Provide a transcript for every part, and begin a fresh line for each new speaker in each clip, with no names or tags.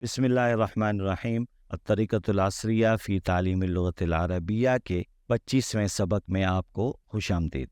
بسم اللہ الرحمن الرحیم۔ الطریقۃ العصریہ فی تعلیم اللغۃ العربیہ کے 25ویں سبق میں آپ کو خوش آمدید۔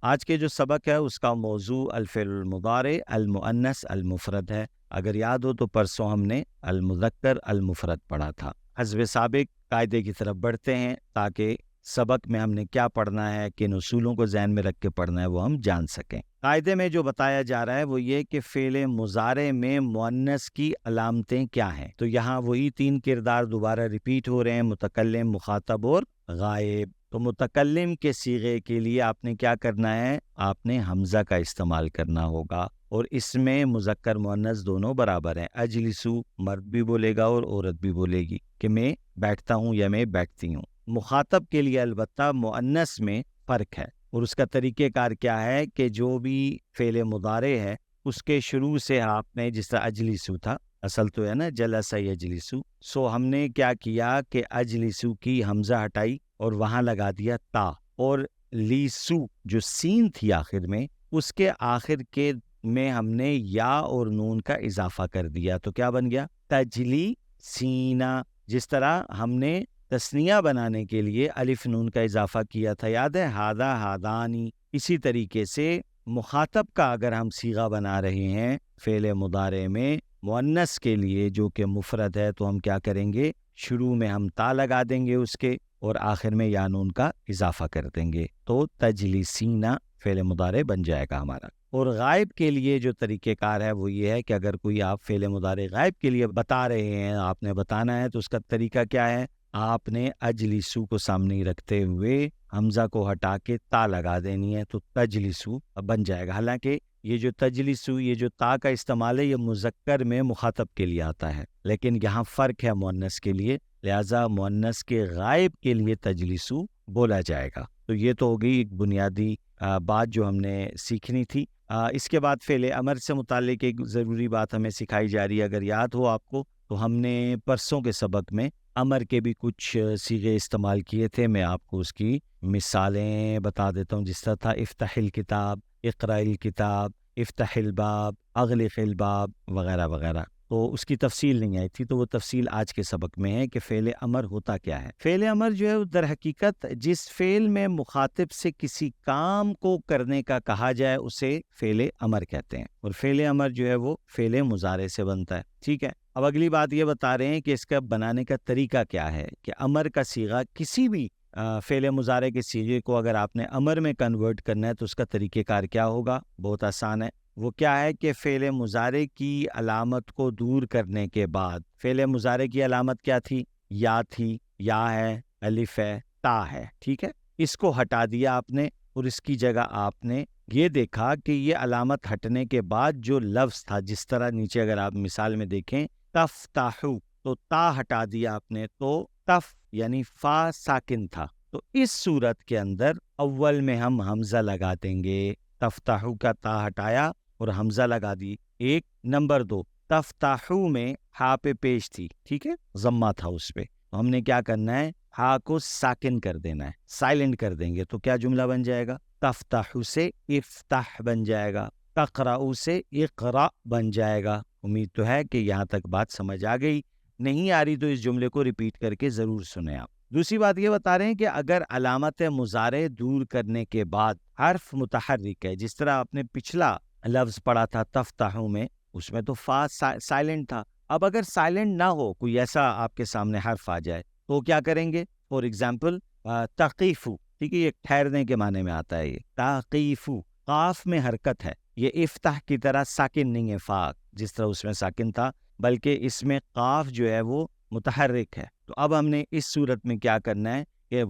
آج کے جو سبق ہے اس کا موضوع الفعل المضارع المؤنث المفرد ہے۔ اگر یاد ہو تو پرسوں ہم نے المذکر المفرد پڑھا تھا۔ حسب سابق قاعدے کی طرف بڑھتے ہیں تاکہ سبق میں ہم نے کیا پڑھنا ہے، کن اصولوں کو ذہن میں رکھ کے پڑھنا ہے وہ ہم جان سکیں۔ قاعدے میں جو بتایا جا رہا ہے وہ یہ کہ فعل مضارع میں مؤنث کی علامتیں کیا ہیں۔ تو یہاں وہی 3 کردار دوبارہ ریپیٹ ہو رہے ہیں، متکلم، مخاطب اور غائب۔ تو متکلم کے صیغے کے لیے آپ نے کیا کرنا ہے، آپ نے حمزہ کا استعمال کرنا ہوگا، اور اس میں مذکر مؤنث دونوں برابر ہیں۔ اجلسو مرد بھی بولے گا اور عورت بھی بولے گی کہ میں بیٹھتا ہوں یا میں بیٹھتی ہوں۔ مخاطب کے لیے البتہ مؤنث میں فرق ہے، اور اس کا طریقہ کار کیا ہے کہ جو بھی فعل مضارع ہے اس کے شروع سے آپ نے، جس طرح اجلسو تھا، اصل تو ہے نا جلس یجلسو، سو ہم نے کیا کیا کہ اجلسو کی حمزہ ہٹائی اور وہاں لگا دیا تا، اور لیسو جو سین تھی آخر میں، اس کے آخر کے میں ہم نے یا اور نون کا اضافہ کر دیا، تو کیا بن گیا تجلی سینا۔ جس طرح ہم نے تثنیہ بنانے کے لیے الف نون کا اضافہ کیا تھا، یاد ہے، ہادہ ہادانی۔ اسی طریقے سے مخاطب کا اگر ہم صیغہ بنا رہے ہیں فعل مضارع میں مؤنث کے لیے جو کہ مفرد ہے، تو ہم کیا کریں گے، شروع میں ہم تا لگا دیں گے اس کے، اور آخر میں یا نون کا اضافہ کر دیں گے، تو تجلیسینا فعل مضارع بن جائے گا ہمارا۔ اور غائب کے لیے جو طریقہ کار ہے وہ یہ ہے کہ اگر کوئی آپ فعل مضارع غائب کے لیے بتا رہے ہیں، آپ نے بتانا ہے، تو اس کا طریقہ کیا ہے، آپ نے اجلسو کو سامنے رکھتے ہوئے حمزہ کو ہٹا کے تا لگا دینی ہے، تو تجلسو بن جائے گا۔ حالانکہ یہ جو تجلسو، یہ جو تا کا استعمال ہے، یہ مذکر میں مخاطب کے لیے آتا ہے، لیکن یہاں فرق ہے مؤنث کے لیے، لہذا مؤنث کے غائب کے لیے تجلسو بولا جائے گا۔ تو یہ تو ہو گئی ایک بنیادی بات جو ہم نے سیکھنی تھی۔ اس کے بعد فعل امر سے متعلق ایک ضروری بات ہمیں سکھائی جا رہی ہے۔ اگر یاد ہو آپ کو تو ہم نے پرسوں کے سبق میں امر کے بھی کچھ صیغے استعمال کیے تھے، میں آپ کو اس کی مثالیں بتا دیتا ہوں، جس طرح تھا افتح الکتاب، اقرأ الکتاب، افتح الباب، اغلق الباب وغیرہ وغیرہ۔ تو اس کی تفصیل نہیں آئی تھی، تو وہ تفصیل آج کے سبق میں ہے کہ فعل امر ہوتا کیا ہے۔ فعل امر جو ہے در حقیقت جس فعل میں مخاطب سے کسی کام کو کرنے کا کہا جائے اسے فعل امر کہتے ہیں، اور فعل امر جو ہے وہ فعل مضارع سے بنتا ہے، ٹھیک ہے۔ اب اگلی بات یہ بتا رہے ہیں کہ اس کا بنانے کا طریقہ کیا ہے، کہ امر کا صیغہ کسی بھی فعل مضارع کے صیغے کو اگر آپ نے امر میں کنورٹ کرنا ہے تو اس کا طریقہ کار کیا ہوگا، بہت آسان ہے۔ وہ کیا ہے کہ فعل مضارع کی علامت کو دور کرنے کے بعد، فعل مضارع کی علامت کیا تھی، یا تھی، یا ہے، الف ہے، تا ہے، ٹھیک ہے، اس کو ہٹا دیا آپ نے، اور اس کی جگہ آپ نے یہ دیکھا کہ یہ علامت ہٹنے کے بعد جو لفظ تھا، جس طرح نیچے اگر آپ مثال میں دیکھیں تفتحو، تو تا ہٹا دیا آپ نے، تو تف یعنی فا ساکن تھا، تو اس صورت کے اندر اول میں ہم حمزہ لگا دیں گے۔ تفتحو کا تا ہٹایا اور حمزہ لگا دی، ایک۔ نمبر 2، تفتحو میں ہا پہ پیش تھی، ٹھیک ہے، ضمہ تھا اس پہ، تو ہم نے کیا کرنا ہے، ہا کو ساکن کر دینا ہے، سائلنٹ کر دیں گے، تو کیا جملہ بن جائے گا، تفتحو سے افتح بن جائے گا، تقرأ سے اقرأ بن جائے گا۔ امید تو ہے کہ یہاں تک بات سمجھ آ گئی، نہیں آ رہی تو اس جملے کو ریپیٹ کر کے ضرور سنیں آپ۔ دوسری بات یہ بتا رہے ہیں کہ اگر علامت مضارع دور کرنے کے بعد حرف متحرک ہے، جس طرح آپ نے پچھلا لفظ پڑھا تھا تفتحو میں، اس میں تو فا سائلنٹ تھا، اب اگر سائلنٹ نہ ہو، کوئی ایسا آپ کے سامنے حرف آ جائے تو کیا کریں گے، فور ایگزامپل تقیفو، ٹھیک ہے، یہ ٹھہرنے کے معنی میں آتا ہے، یہ تقیفو، قاف میں حرکت ہے، یہ افتح کی طرح ساکن نہیں ہے، فا جس طرح اس میں ساکن تھا، بلکہ اس میں قاف جو ہے وہ متحرک ہے۔ تو اب ہم نے اس صورت میں کیا کرنا ہے کہ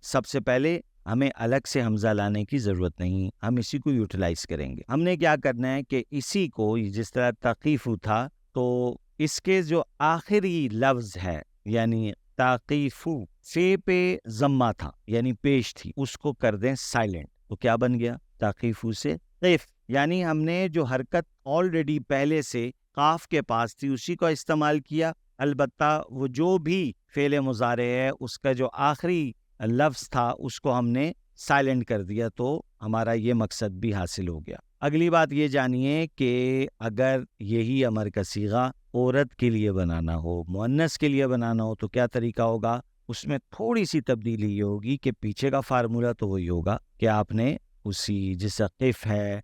سب سے پہلے ہمیں الگ سے حمزہ لانے کی ضرورت نہیں، ہم اسی کو یوٹیلائز کریں گے۔ ہم نے کیا کرنا ہے کہ اسی کو، جس طرح تقیفو تھا، تو اس کے جو آخری لفظ ہے، یعنی تقیفو، فے پہ ضمہ تھا یعنی پیش تھی، اس کو کر دیں سائلنٹ، تو کیا بن گیا، تقیفو سے قف، یعنی ہم نے جو حرکت آلریڈی پہلے سے قاف کے پاس تھی اسی کو استعمال کیا، البتہ وہ جو بھی فعل مضارع ہے اس کا جو آخری لفظ تھا اس کو ہم نے سائلنٹ کر دیا، تو ہمارا یہ مقصد بھی حاصل ہو گیا۔ اگلی بات یہ جانیے کہ اگر یہی امر کا صیغہ عورت کے لیے بنانا ہو، مؤنث کے لیے بنانا ہو تو کیا طریقہ ہوگا؟ اس میں تھوڑی سی تبدیلی یہ ہوگی کہ پیچھے کا فارمولا تو وہی ہوگا کہ آپ نے اسی جیسا قف ہے،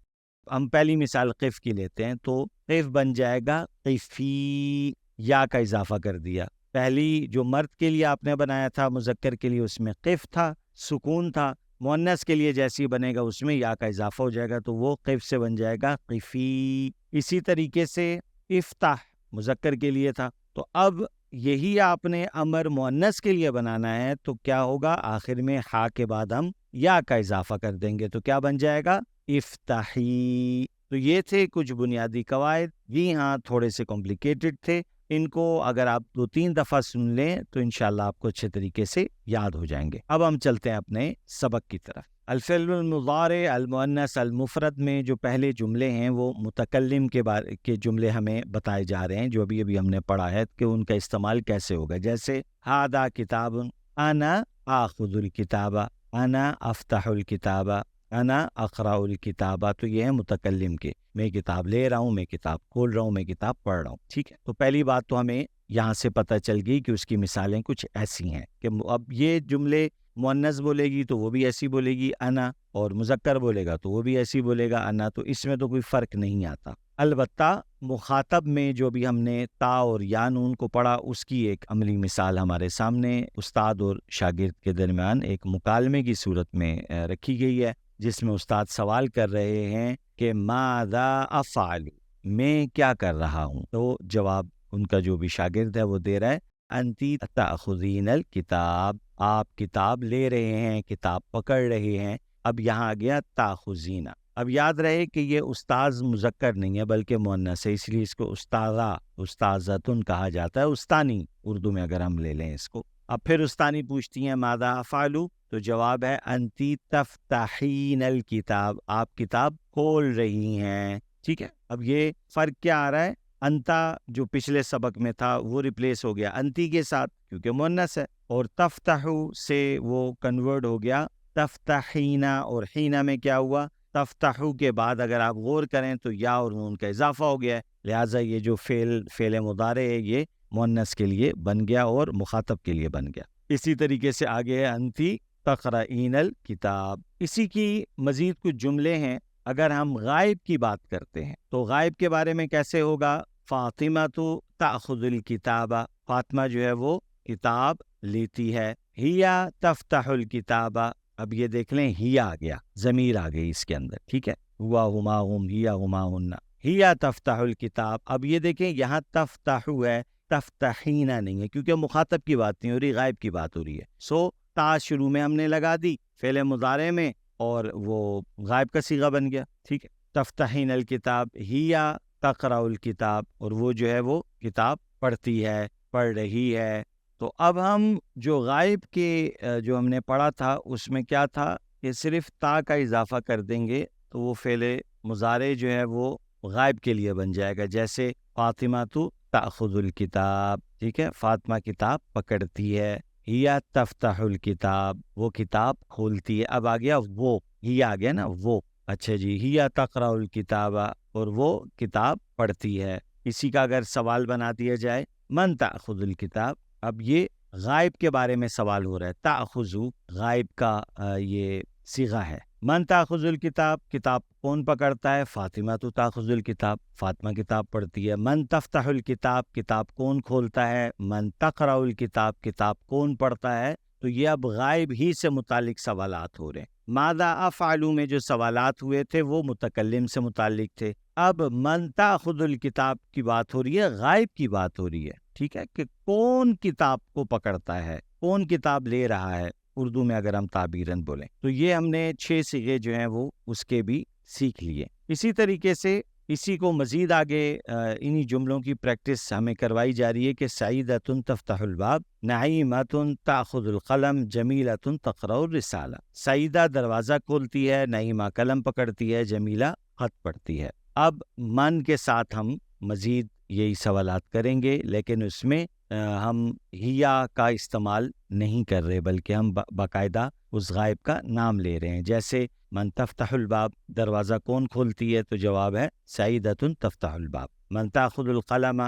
ہم پہلی مثال قف کی لیتے ہیں تو قف بن جائے گا قفی، یا کا اضافہ کر دیا۔ پہلی جو مرد کے لیے آپ نے بنایا تھا مذکر کے لیے اس میں قف تھا، سکون تھا، مؤنث کے لیے جیسی بنے گا اس میں یا کا اضافہ ہو جائے گا تو وہ قف سے بن جائے گا قفی۔ اسی طریقے سے افتح مذکر کے لیے تھا، تو اب یہی آپ نے امر مؤنث کے لیے بنانا ہے تو کیا ہوگا؟ آخر میں ہا کے بعد ہم یا کا اضافہ کر دیں گے تو کیا بن جائے گا؟ افتحی۔ تو یہ تھے کچھ بنیادی قواعد، جی ہاں تھوڑے سے کمپلیکیٹڈ تھے، ان کو اگر آپ 2-3 دفعہ سن لیں تو انشاءاللہ آپ کو اچھے طریقے سے یاد ہو جائیں گے۔ اب ہم چلتے ہیں اپنے سبق کی طرف۔ الفعل المضارع المؤنث المفرد میں جو پہلے جملے ہیں وہ متکلم کے جملے ہمیں بتائے جا رہے ہیں، جو ابھی ہم نے پڑھا ہے کہ ان کا استعمال کیسے ہوگا۔ جیسے ھذا کتاب، انا آخذ الکتاب، انا افتح الکتاب، انا اقرأ الکتاب، تو یہ ہے متکلم کے، میں کتاب لے رہا ہوں، میں کتاب کھول رہا ہوں، میں کتاب پڑھ رہا ہوں، ٹھیک ہے۔ تو پہلی بات تو ہمیں یہاں سے پتہ چل گئی کہ اس کی مثالیں کچھ ایسی ہیں کہ اب یہ جملے مؤنث بولے گی تو وہ بھی ایسی بولے گی انا، اور مذکر بولے گا تو وہ بھی ایسی بولے گا انا، تو اس میں تو کوئی فرق نہیں آتا۔ البتہ مخاطب میں جو بھی ہم نے تا اور یا نون کو پڑھا اس کی ایک عملی مثال ہمارے سامنے استاد اور شاگرد کے درمیان ایک مکالمے کی صورت میں رکھی گئی ہے، جس میں استاد سوال کر رہے ہیں کہ ماذا افعل، میں کیا کر رہا ہوں، تو جواب ان کا جو بھی شاگرد ہے وہ دے رہا ہے انتی تأخذین الکتاب، آپ کتاب لے رہے ہیں، کتاب پکڑ رہے ہیں۔ اب یہاں آ گیا تأخذین۔ اب یاد رہے کہ یہ استاذ مذکر نہیں ہے بلکہ مؤنث ہے، اس لیے اس کو استاذہ، استاذتن کہا جاتا ہے، استانی اردو میں اگر ہم لے لیں اس کو۔ اب پھر استانی پوچھتی ہیں ماذا افعل، تو جواب ہے انتی تفتحین الکتاب، آپ کتاب کھول رہی ہیں، ٹھیک ہے۔ اب یہ فرق کیا آ رہا ہے؟ انتا جو پچھلے سبق میں تھا وہ ریپلیس ہو گیا انتی کے ساتھ کیونکہ مؤنث ہے، اور تفتحو سے وہ کنورٹ ہو گیا تفتحینا، اور حینا میں کیا ہوا؟ تفتحو کے بعد اگر آپ غور کریں تو یا اور نون کا اضافہ ہو گیا ہے، لہٰذا یہ جو فعل مضارع ہے یہ مؤنث کے لیے بن گیا اور مخاطب کے لیے بن گیا۔ اسی طریقے سے آگے ہے انتی تقرئین الکتاب۔ اسی کی مزید کچھ جملے ہیں۔ اگر ہم غائب کی بات کرتے ہیں تو غائب کے بارے میں کیسے ہوگا؟ فاطمہ تو تأخذ الکتاب، فاطمہ جو ہے وہ کتاب لیتی ہے۔ ہیا تفتح الکتاب، اب یہ دیکھ لیں ہیا آ گیا، ضمیر آ گئی اس کے اندر، ٹھیک ہے، ہوا ہما ہم، ہیا ہما ہن، ہیا تفتح الکتاب۔ اب یہ دیکھیں یہاں تفتح ہے، تفتحینا نہیں ہے کیونکہ مخاطب کی بات نہیں ہو رہی، غائب کی بات ہو رہی ہے۔ سو تا شروع میں ہم نے لگا دی فعل مضارع میں اور وہ غائب کا صیغہ بن گیا، ٹھیک ہے۔ تفتحین الکتاب، ہیا تقرأ الکتاب، اور وہ جو ہے وہ کتاب پڑھتی ہے، پڑھ رہی ہے۔ تو اب ہم جو غائب کے جو ہم نے پڑھا تھا اس میں کیا تھا کہ صرف تا کا اضافہ کر دیں گے تو وہ فعل مضارع جو ہے وہ غائب کے لیے بن جائے گا، جیسے فاطمہ تو تأخذ الکتاب، ٹھیک ہے، فاطمہ کتاب پکڑتی ہے۔ ہیا تفتح الکتاب، وہ کتاب کھولتی ہے۔ اب آ گیا وہ، ہیا آ گیا نا وہ، اچھا جی، ہیا تقرأ الکتاب، اور وہ کتاب پڑھتی ہے۔ اسی کا اگر سوال بنا دیا جائے من تأخذ الکتاب، اب یہ غائب کے بارے میں سوال ہو رہا ہے، تأخذ غائب کا یہ صیغہ ہے۔ من تأخذ الکتاب، کتاب کون پکڑتا ہے؟ فاطمہ تو تأخذ الکتاب، فاطمہ کتاب پڑھتی ہے۔ من تفتح الکتاب، کتاب کون کھولتا ہے؟ من تقرأ الکتاب، کتاب کون پڑھتا ہے؟ تو یہ اب غائب ہی سے متعلق سوالات ہو رہے ہیں۔ ماذا افعل میں جو سوالات ہوئے تھے وہ متکلم سے متعلق تھے، اب من تأخذ الکتاب کی بات ہو رہی ہے، غائب کی بات ہو رہی ہے، ٹھیک ہے، کہ کون کتاب کو پکڑتا ہے، کون کتاب لے رہا ہے، اردو میں اگر ہم تعبیراً بولیں تو یہ ہم نے 6 صیغے جو ہیں وہ اس کے بھی سیکھ لیے۔ اسی طریقے سے اسی کو مزید آگے انہی جملوں کی پریکٹس ہمیں کروائی جا رہی ہے کہ سعیدۃ تفتح الباب، نعیمۃ تأخذ القلم، جمیلۃ تقرأ الرسالہ۔ سعیدہ دروازہ کھولتی ہے، نعیمہ قلم پکڑتی ہے، جمیلہ خط پڑھتی ہے۔ اب من کے ساتھ ہم مزید یہی سوالات کریں گے، لیکن اس میں ہم ہیا کا استعمال نہیں کر رہے بلکہ ہم باقاعدہ اس غائب کا نام لے رہے ہیں۔ جیسے من تفتح الباب، دروازہ کون کھولتی ہے؟ تو جواب ہے سعیدۃ تفتح الباب۔ من تأخذ القلم،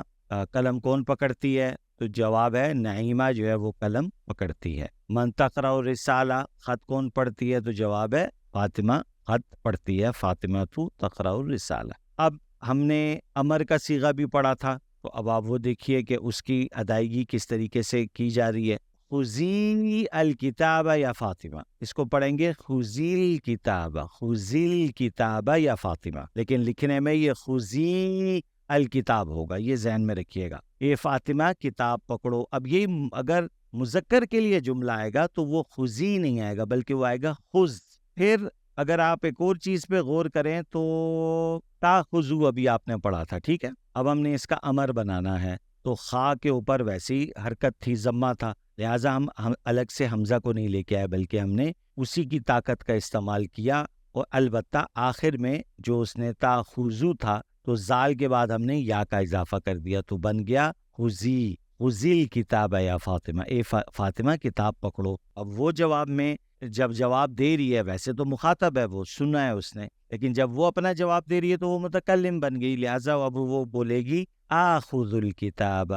قلم کون پکڑتی ہے؟ تو جواب ہے نعیمہ جو ہے وہ قلم پکڑتی ہے۔ من تقرأ الرسالہ، خط کون پڑھتی ہے؟ تو جواب ہے فاطمہ خط پڑھتی ہے، فاطمہ تو تقرأ الرسالہ۔ اب ہم نے امر کا صیغہ بھی پڑھا تھا، تو اب آپ وہ دیکھیے کہ اس کی ادائیگی کس طریقے سے کی جا رہی ہے۔ خذی الکتاب یا فاطمہ، اس کو پڑھیں گے خذی الکتاب، خذی الکتاب یا فاطمہ، لیکن لکھنے میں یہ خذی الکتاب ہوگا، یہ ذہن میں رکھیے گا۔ یہ فاطمہ کتاب پکڑو۔ اب یہ اگر مذکر کے لیے جملہ آئے گا تو وہ خذی نہیں آئے گا، بلکہ وہ آئے گا خذ۔ پھر اگر آپ ایک اور چیز پہ غور کریں تو تاخذو ابھی آپ نے پڑھا تھا، ٹھیک ہے؟ اب ہم نے اس کا امر بنانا ہے، تو خا کے اوپر ویسی حرکت تھی، ضمہ تھا، لہٰذا ہم الگ سے حمزہ کو نہیں لے کے آئے، بلکہ ہم نے اسی کی طاقت کا استعمال کیا، اور البتہ آخر میں جو اس نے تاخذو تھا تو زال کے بعد ہم نے یا کا اضافہ کر دیا، تو بن گیا خذی، خذی الکتاب یا فاطمہ، اے فاطمہ کتاب پکڑو۔ اب وہ جواب میں جب جواب دے رہی ہے، ویسے تو مخاطب ہے، وہ سنا ہے اس نے، لیکن جب وہ اپنا جواب دے رہی ہے تو وہ متکلم بن گئی، لہٰذا اب وہ بولے گی آخذ الکتاب،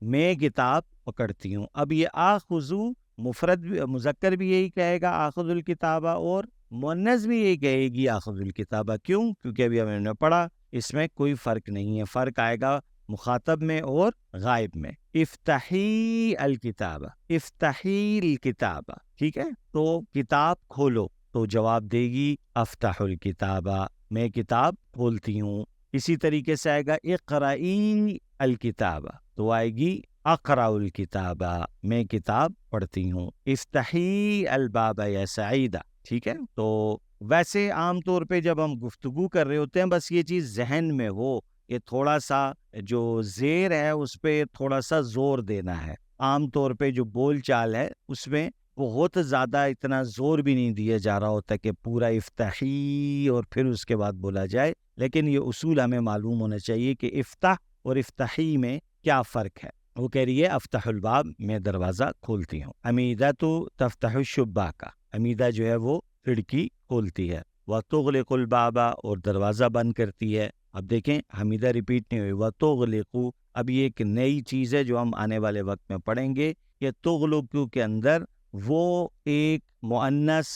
میں کتاب پکڑتی ہوں۔ اب یہ آخذو مفرد مذکر بھی یہی کہے گا آخذ الکتاب، اور مؤنث بھی یہی کہے گی آخذ الکتاب۔ کیوں؟ کیونکہ ابھی ہم نے پڑھا اس میں کوئی فرق نہیں ہے، فرق آئے گا مخاطب میں اور غائب میں۔ افتحی الکتاب، افتحی الکتاب، ٹھیک ہے؟ تو کتاب کھولو، تو جواب دے گی افتح الکتاب، میں کتاب کھولتی ہوں۔ اسی طریقے سے آئے گا اقرئی الکتاب، تو آئے گی اقرأ الکتاب، میں کتاب پڑھتی ہوں۔ افتحی الباب یا سعیدہ، ٹھیک ہے؟ تو ویسے عام طور پہ جب ہم گفتگو کر رہے ہوتے ہیں، بس یہ چیز ذہن میں ہو، یہ تھوڑا سا جو زیر ہے اس پہ تھوڑا سا زور دینا ہے۔ عام طور پہ جو بول چال ہے اس میں بہت زیادہ اتنا زور بھی نہیں دیا جا رہا ہوتا کہ پورا افتحی اور پھر اس کے بعد بولا جائے، لیکن یہ اصول ہمیں معلوم ہونا چاہیے کہ افتح اور افتحی میں کیا فرق ہے۔ وہ کہہ رہی ہے افتح الباب، میں دروازہ کھولتی ہوں۔ امیدہ تو تفتح الشباک، امیدہ جو ہے وہ کھڑکی کھولتی ہے۔ وتغلق الباب، اور دروازہ بند کرتی ہے۔ اب دیکھیں حمیدہ ریپیٹ نہیں ہوئی، وتغلق، اب یہ ایک نئی چیز ہے جو ہم آنے والے وقت میں پڑھیں گے کہ تغلق کے اندر وہ ایک مؤنث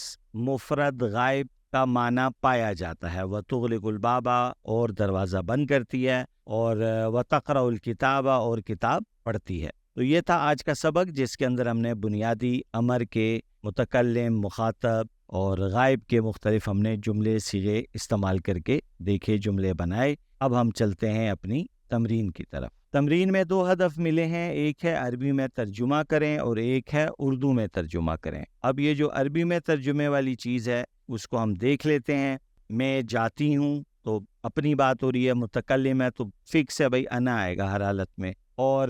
مفرد غائب کا معنی پایا جاتا ہے۔ وتغلق الباب، اور دروازہ بند کرتی ہے، اور وتقرأ الکتاب، اور کتاب پڑھتی ہے۔ تو یہ تھا آج کا سبق، جس کے اندر ہم نے بنیادی امر کے، متکلم، مخاطب اور غائب کے مختلف ہم نے جملے صیغے استعمال کر کے دیکھے، جملے بنائے۔ اب ہم چلتے ہیں اپنی تمرین کی طرف۔ تمرین میں 2 ہدف ملے ہیں، ایک ہے عربی میں ترجمہ کریں اور ایک ہے اردو میں ترجمہ کریں۔ اب یہ جو عربی میں ترجمے والی چیز ہے اس کو ہم دیکھ لیتے ہیں۔ میں جاتی ہوں تو اپنی بات ہو رہی ہے، متکلم ہے تو فکس ہے بھائی انا آئے گا ہر حالت میں، اور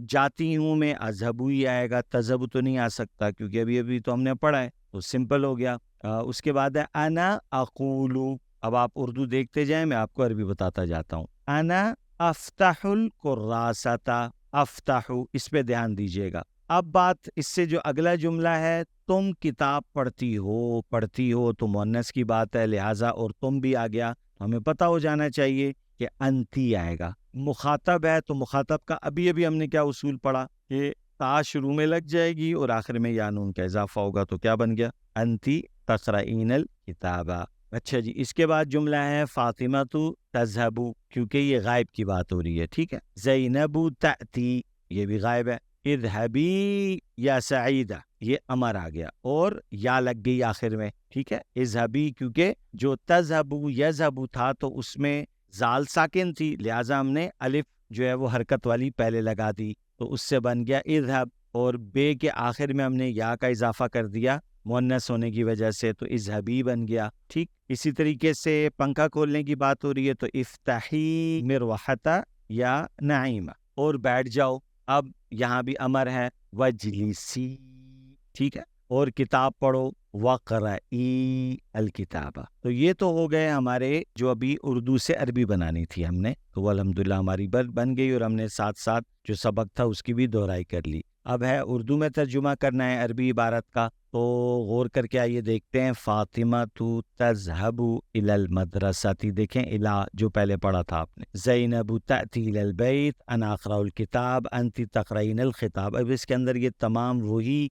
جاتی ہوں میں اذهب ہی آئے گا، تذهب تو نہیں آ سکتا کیونکہ ابھی تو ہم نے پڑھا ہے، تو سمپل ہو گیا۔ اس کے بعد ہے انا اقول، اب آپ اردو دیکھتے جائیں، میں آپ کو عربی بتاتا جاتا ہوں۔ انا افتح الکراسۃ، افتح، اس پہ دھیان دیجیے گا۔ اب بات اس سے جو اگلا جملہ ہے، تم کتاب پڑھتی ہو تو مؤنث کی بات ہے، لہٰذا اور تم بھی آ گیا، ہمیں پتہ ہو جانا چاہیے کہ انتی آئے گا۔ مخاطب ہے تو مخاطب کا ابھی ہم نے کیا اصول پڑھا کہ تا شروع میں لگ جائے گی اور آخر میں یا نون کا اضافہ ہوگا، تو کیا بن گیا؟ انتی تقرئین الکتاب۔ اچھا جی، اس کے بعد جملہ ہے فاطمہ تو تذهب، کیونکہ یہ غائب کی بات ہو رہی ہے، ٹھیک ہے۔ زینب تأتی، یہ بھی غائب ہے۔ اذهبی یا سعیدہ، یہ امر آ گیا اور یا لگ گئی آخر میں، ٹھیک ہے۔ اذهبی، کیونکہ جو تذهب یذهب تھا تو اس میں زال ساکن تھی، لہٰذا ہم نے الف جو ہے وہ حرکت والی پہلے لگا دی، تو اس سے بن گیا اذهب، اور بے کے آخر میں ہم نے یا کا اضافہ کر دیا مؤنث ہونے کی وجہ سے، تو اذهبی بن گیا، ٹھیک۔ اسی طریقے سے پنکھا کھولنے کی بات ہو رہی ہے تو افتحی مروحۃ یا نعیمہ، اور بیٹھ جاؤ، اب یہاں بھی امر ہے وجلسی، ٹھیک ہے، اور کتاب پڑھو وقرئی الکتاب۔ تو یہ تو ہو گئے ہمارے جو ابھی اردو سے عربی بنانی تھی ہم نے، تو الحمدللہ ہماری بن گئی، اور ہم نے ساتھ ساتھ جو سبق تھا اس کی بھی دہرائی کر لی۔ اب ہے اردو میں ترجمہ کرنا ہے عربی عبارت کا، تو غور کر کے آئیے دیکھتے ہیں۔ فاطمہ تو تذهب الی المدرسۃ، دیکھیں الا جو پہلے پڑھا تھا آپ نے، زینب تأتی الی البیت، انا اقرأ الکتاب، انت تقرئین الخطاب۔ اب اس کے اندر یہ تمام وہی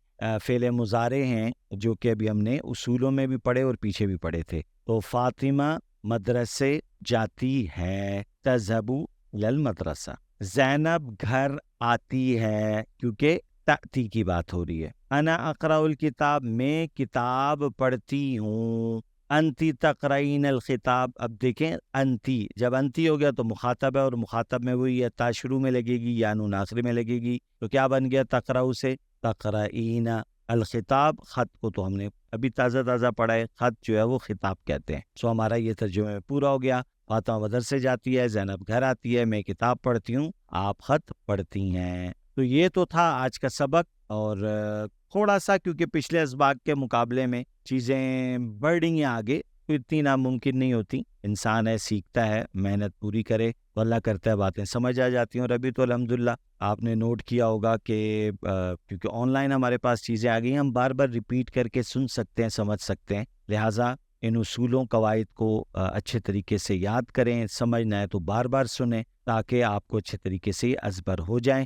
فعل مضارع ہیں جو کہ ابھی ہم نے اصولوں میں بھی پڑھے اور پیچھے بھی پڑھے تھے۔ تو فاطمہ مدرسے جاتی ہے، تذهب الی المدرسہ۔ زینب گھر آتی ہے، کیونکہ تأتی کی بات ہو رہی ہے۔ انا اقرأ الکتاب، میں کتاب پڑھتی ہوں۔ انتی تقرئین الخطاب، اب دیکھیں انتی، جب انتی ہو گیا تو مخاطب ہے، اور مخاطب میں وہی ہے، تا شروع میں لگے گی یا نون آخری میں لگے گی، تو کیا بن گیا تقرأ سے تقرئین الخطاب۔ خط کو تو ہم نے ابھی تازہ تازہ پڑھا ہے، خط جو ہے وہ خطاب کہتے ہیں۔ سو ہمارا یہ ترجمہ میں پورا ہو گیا۔ فاطمہ مدرسے جاتی ہے، زینب گھر آتی ہے، میں کتاب پڑھتی ہوں، آپ خط پڑھتی ہیں۔ تو یہ تو تھا آج کا سبق، اور تھوڑا سا کیونکہ پچھلے اسباق کے مقابلے میں چیزیں بڑھ رہی ہیں آگے، تو اتنی ناممکن نہیں ہوتی، انسان ہے سیکھتا ہے، محنت پوری کرے تو اللہ کرتا ہے باتیں سمجھ آ جاتی ہیں۔ اور ابھی تو الحمدللہ آپ نے نوٹ کیا ہوگا کہ کیونکہ آن لائن ہمارے پاس چیزیں آ گئی ہیں، ہم بار بار ریپیٹ کر کے سن سکتے ہیں، سمجھ سکتے ہیں، لہٰذا ان اصولوں قواعد کو اچھے طریقے سے یاد کریں، سمجھنا ہے تو بار بار سنیں تاکہ آپ کو اچھے طریقے سے ازبر ہو جائیں۔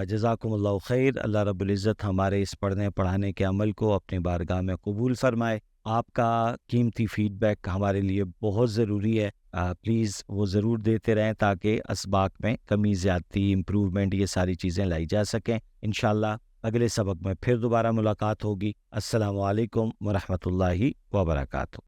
جزاکم اللہ خیر۔ اللہ رب العزت ہمارے اس پڑھنے پڑھانے کے عمل کو اپنی بارگاہ میں قبول فرمائے۔ آپ کا قیمتی فیڈ بیک ہمارے لیے بہت ضروری ہے، پلیز وہ ضرور دیتے رہیں تاکہ اسباق میں کمی زیادتی، امپروومنٹ، یہ ساری چیزیں لائی جا سکیں۔ انشاءاللہ اگلے سبق میں پھر دوبارہ ملاقات ہوگی۔ السلام علیکم ورحمۃ اللہ وبرکاتہ۔